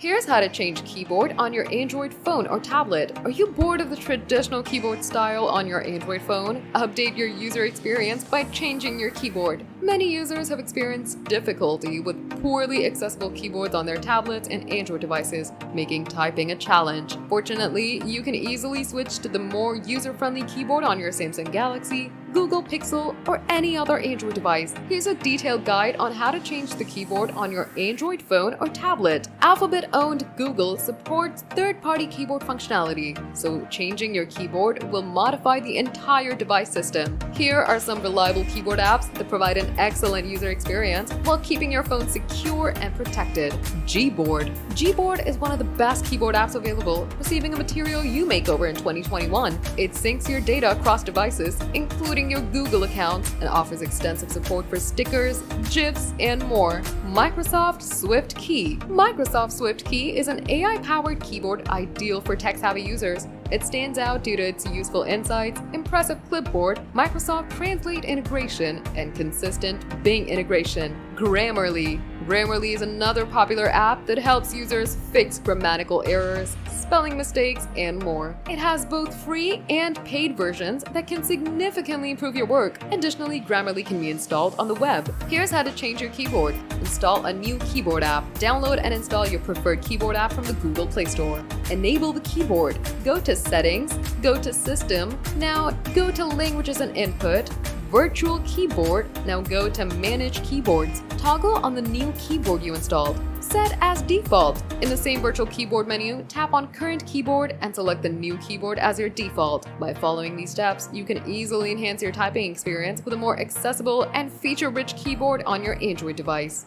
Here's how to change keyboard on your Android phone or tablet. Are you bored of the traditional keyboard style on your Android phone? Update your user experience by changing your keyboard. Many users have experienced difficulty with poorly accessible keyboards on their tablets and Android devices, making typing a challenge. Fortunately, you can easily switch to the more user-friendly keyboard on your Samsung Galaxy, Google Pixel, or any other Android device. Here's a detailed guide on how to change the keyboard on your Android phone or tablet. Alphabet-owned Google supports third-party keyboard functionality, so changing your keyboard will modify the entire device system. Here are some reliable keyboard apps that provide an excellent user experience while keeping your phone secure and protected. Gboard. Gboard is one of the best keyboard apps available, receiving a material you makeover in 2021. It syncs your data across devices, including your Google accounts, and offers extensive support for stickers, GIFs, and more. Microsoft Swift Key. Microsoft Swift Key is an AI-powered keyboard ideal for tech-savvy users. It stands out due to its useful insights, impressive clipboard, Microsoft Translate integration, and consistent Bing integration. Grammarly. Grammarly is another popular app that helps users fix grammatical errors, spelling mistakes, and more. It has both free and paid versions that can significantly improve your work. Additionally, Grammarly can be installed on the web. Here's how to change your keyboard. Install a new keyboard app. Download and install your preferred keyboard app from the Google Play Store. Enable the keyboard. Go to Settings, go to System, now go to Languages and Input, Virtual Keyboard, now go to Manage Keyboards. Toggle on the new keyboard you installed. Set as default. In the same virtual keyboard menu, tap on Current Keyboard and select the new keyboard as your default. By following these steps, you can easily enhance your typing experience with a more accessible and feature-rich keyboard on your Android device.